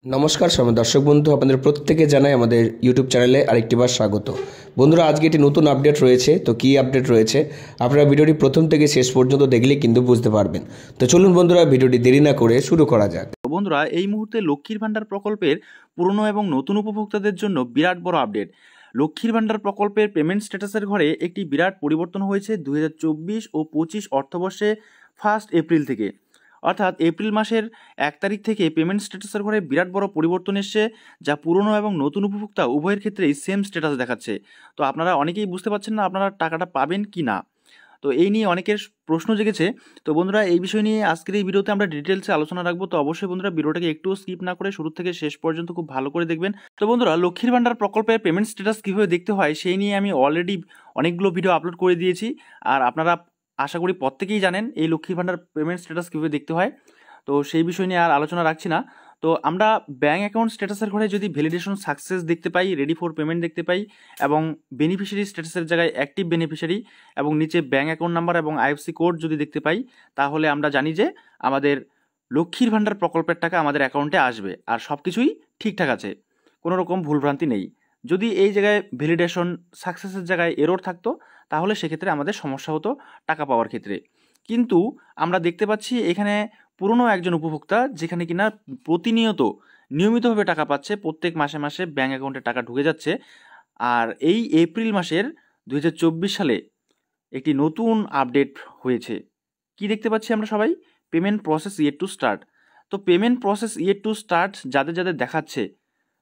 নমস্কার সময় দর্শক বন্ধু, আপনাদের প্রত্যেকে জানাই আমাদের ইউটিউব চ্যানেলে আরেকটিবার স্বাগত। বন্ধুরা, আজকে একটি নতুন আপডেট রয়েছে। তো কী আপডেট রয়েছে আপনারা ভিডিওটি প্রথম থেকে শেষ পর্যন্ত দেখলেই কিন্তু বুঝতে পারবেন। তো চলুন বন্ধুরা, ভিডিওটি দেরি না করে শুরু করা যাক। বন্ধুরা, এই মুহূর্তে লক্ষ্মীর ভাণ্ডার প্রকল্পের পুরনো এবং নতুন উপভোক্তাদের জন্য বিরাট বড় আপডেট। লক্ষ্মীর ভাণ্ডার প্রকল্পের পেমেন্ট স্ট্যাটাসের ঘরে একটি বিরাট পরিবর্তন হয়েছে 2024 ও 25 অর্থবর্ষে 1 এপ্রিল থেকে। অর্থাৎ এপ্রিল মাসের 1 তারিখ থেকে পেমেন্ট স্ট্যাটাসের ঘরে বিরাট বড় পরিবর্তন এসছে, যা পুরনো এবং নতুন উপভোক্তা উভয়ের ক্ষেত্রেই সেম স্ট্যাটাস দেখাচ্ছে। তো আপনারা অনেকেই বুঝতে পারছেন না আপনারা টাকাটা পাবেন কি না। তো এই নিয়ে অনেকের প্রশ্ন জেগেছে। তো বন্ধুরা, এই বিষয় নিয়ে আজকের এই ভিডিওতে আমরা ডিটেলসে আলোচনা রাখবো। তো অবশ্যই বন্ধুরা, ভিডিওটাকে একটু স্কিপ না করে শুরু থেকে শেষ পর্যন্ত খুব ভালো করে দেখবেন। তো বন্ধুরা, লক্ষ্মীর ভাণ্ডার প্রকল্পের পেমেন্ট স্ট্যাটাস কীভাবে দেখতে হয় সেই নিয়ে আমি অলরেডি অনেকগুলো ভিডিও আপলোড করে দিয়েছি। আর আপনারা আশা করি প্রত্যেকেই জানেন এই লক্ষ্মীর ভাণ্ডার পেমেন্ট স্ট্যাটাস কীভাবে দেখতে হয়। তো সেই বিষয় নিয়ে আর আলোচনা রাখছি না। তো আমরা ব্যাঙ্ক অ্যাকাউন্ট স্ট্যাটাসের ঘরে যদি ভ্যালিডেশন সাকসেস দেখতে পাই, রেডি ফর পেমেন্ট দেখতে পাই, এবং বেনিফিশিয়ারি স্ট্যাটাসের জায়গায় অ্যাক্টিভ বেনিফিশিয়ারি এবং নিচে ব্যাঙ্ক অ্যাকাউন্ট নাম্বার এবং আইএফসি কোড যদি দেখতে পাই, তাহলে আমরা জানি যে আমাদের লক্ষ্মীর ভাণ্ডার প্রকল্পের টাকা আমাদের অ্যাকাউন্টে আসবে আর সব কিছুই ঠিকঠাক আছে, কোনো রকম ভুলভ্রান্তি নেই। যদি এই জায়গায় ভ্যালিডেশন সাকসেসের জায়গায় এরর থাকতো, তাহলে সেক্ষেত্রে আমাদের সমস্যা হতো টাকা পাওয়ার ক্ষেত্রে। কিন্তু আমরা দেখতে পাচ্ছি এখানে পুরনো একজন উপভোক্তা, যেখানে কিনা প্রতিনিয়ত নিয়মিতভাবে টাকা পাচ্ছে, প্রত্যেক মাসে মাসে ব্যাঙ্ক অ্যাকাউন্টে টাকা ঢুকে যাচ্ছে। আর এই এপ্রিল মাসের 2024 সালে একটি নতুন আপডেট হয়েছে। কি দেখতে পাচ্ছি আমরা সবাই? Payment process yet to start. তো payment process yet to start যাদের যাদের দেখাচ্ছে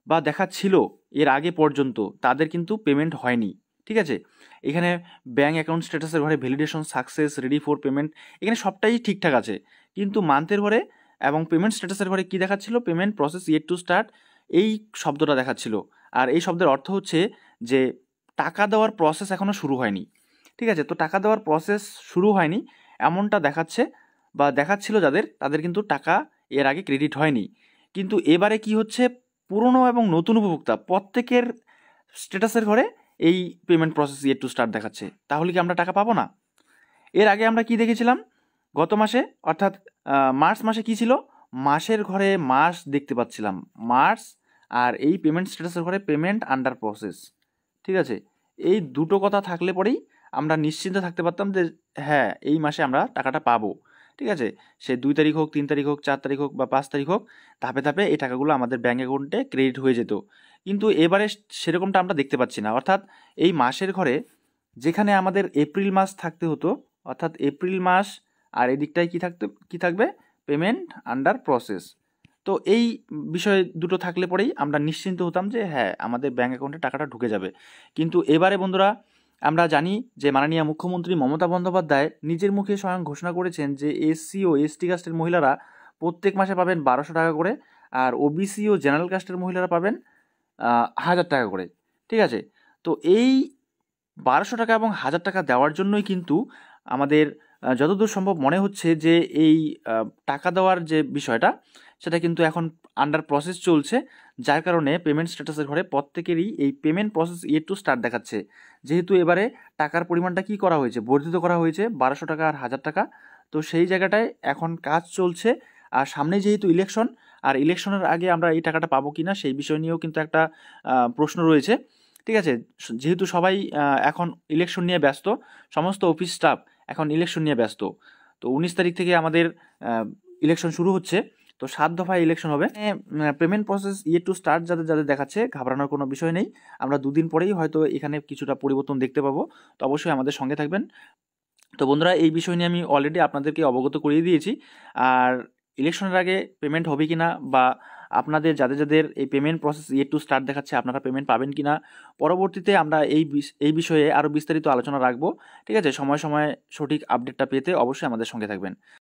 বা দেখাচ্ছিল এর আগে পর্যন্ত, তাদের কিন্তু পেমেন্ট হয়নি। ঠিক আছে, এখানে ব্যাঙ্ক অ্যাকাউন্ট স্ট্যাটাসের ঘরে validation success, ready for payment, এখানে সবটাই ঠিকঠাক আছে। কিন্তু মান্থের ঘরে এবং পেমেন্ট স্ট্যাটাসের ঘরে কি দেখাচ্ছিল? Payment process yet to start, এই শব্দটা দেখাচ্ছিল। আর এই শব্দের অর্থ হচ্ছে যে টাকা দেওয়ার প্রসেস এখনও শুরু হয়নি। ঠিক আছে, তো টাকা দেওয়ার প্রসেস শুরু হয়নি এমনটা দেখাচ্ছে বা দেখাচ্ছিল যাদের, তাদের কিন্তু টাকা এর আগে ক্রেডিট হয়নি। কিন্তু এবারে কি হচ্ছে? পুরনো এবং নতুন উপভোক্তা প্রত্যেকের স্ট্যাটাসের ঘরে এই payment process yet to start দেখাচ্ছে। তাহলে কি আমরা টাকা পাবো না? এর আগে আমরা কি দেখেছিলাম? গত মাসে অর্থাৎ মার্চ মাসে কি ছিল? মাসের ঘরে মাস দেখতে পাচ্ছিলাম, মার্চ। আর এই পেমেন্ট স্ট্যাটাসের ঘরে পেমেন্ট আন্ডার প্রসেস। ঠিক আছে, এই দুটো কথা থাকলে পরেই আমরা নিশ্চিন্তে থাকতে পারতাম যে হ্যাঁ, এই মাসে আমরা টাকাটা পাবো। ঠিক আছে, সে 2 তারিখ হোক, 3 তারিখ হোক, 4 তারিখ হোক বা 5 তারিখ হোক, ধাপে ধাপে এই টাকাগুলো আমাদের ব্যাঙ্ক অ্যাকাউন্টে ক্রেডিট হয়ে যেত। কিন্তু এবারে সেরকমটা আমরা দেখতে পাচ্ছি না। অর্থাৎ এই মাসের ঘরে যেখানে আমাদের এপ্রিল মাস থাকতে হতো, অর্থাৎ এপ্রিল মাস, আর এদিকটায় কি থাকবে? Payment under process. তো এই বিষয় দুটো থাকলে পরেই আমরা নিশ্চিন্ত হতাম যে হ্যাঁ, আমাদের ব্যাঙ্ক অ্যাকাউন্টে টাকাটা ঢুকে যাবে। কিন্তু এবারে বন্ধুরা, আমরা জানি যে মাননীয় মুখ্যমন্ত্রী মমতা বন্দ্যোপাধ্যায় নিজের মুখে স্বয়ং ঘোষণা করেছেন যে এসসি ও এসটি কাস্টের মহিলারা প্রত্যেক মাসে পাবেন 1200 টাকা করে, আর ওবিসি ও জেনারেল কাস্টের মহিলারা পাবেন 1000 টাকা করে। ঠিক আছে, তো এই 1200 টাকা এবং 1000 টাকা দেওয়ার জন্যই কিন্তু আমাদের যতদূর সম্ভব মনে হচ্ছে যে এই টাকা দেওয়ার যে বিষয়টা, সেটা কিন্তু এখন আন্ডার প্রসেস চলছে। যার কারণে পেমেন্ট স্ট্যাটাসের ঘরে প্রত্যেকেরই এই payment process yet to start দেখাচ্ছে। যেহেতু এবারে টাকার পরিমাণটা কি করা হয়েছে? বর্ধিত করা হয়েছে 1200 টাকা আর 1000 টাকা। তো সেই জায়গাটায় এখন কাজ চলছে। আর সামনে যেহেতু ইলেকশন, আর ইলেকশনের আগে আমরা এই টাকাটা পাবো কি না সেই বিষয় নিয়েও কিন্তু একটা প্রশ্ন রয়েছে। ঠিক আছে, যেহেতু সবাই এখন ইলেকশন নিয়ে ব্যস্ত, সমস্ত অফিস স্টাফ এখন ইলেকশন নিয়ে ব্যস্ত। তো 19 তারিখ থেকে আমাদের ইলেকশন শুরু হচ্ছে। তো 7 দফায় ইলেকশন হবে। Payment process yet to start যাদের যাদের দেখাচ্ছে, ঘাবড়ানোর কোনো বিষয় নেই। আমরা 2 দিন পরেই হয়তো এখানে কিছুটা পরিবর্তন দেখতে পাবো। তো অবশ্যই আমাদের সঙ্গে থাকবেন। তো বন্ধুরা, এই বিষয় নিয়ে আমি অলরেডি আপনাদেরকে অবগত করিয়ে দিয়েছি। আর ইলেকশনের আগে পেমেন্ট হবে কি না, বা আপনাদের যাদের যাদের এই payment process yet to start দেখাচ্ছে, আপনারা পেমেন্ট পাবেন কি না, পরবর্তীতে আমরা এই বিষয়ে আরও বিস্তারিত আলোচনা রাখবো। ঠিক আছে, সময় সময় সঠিক আপডেটটা পেতে অবশ্যই আমাদের সঙ্গে থাকবেন।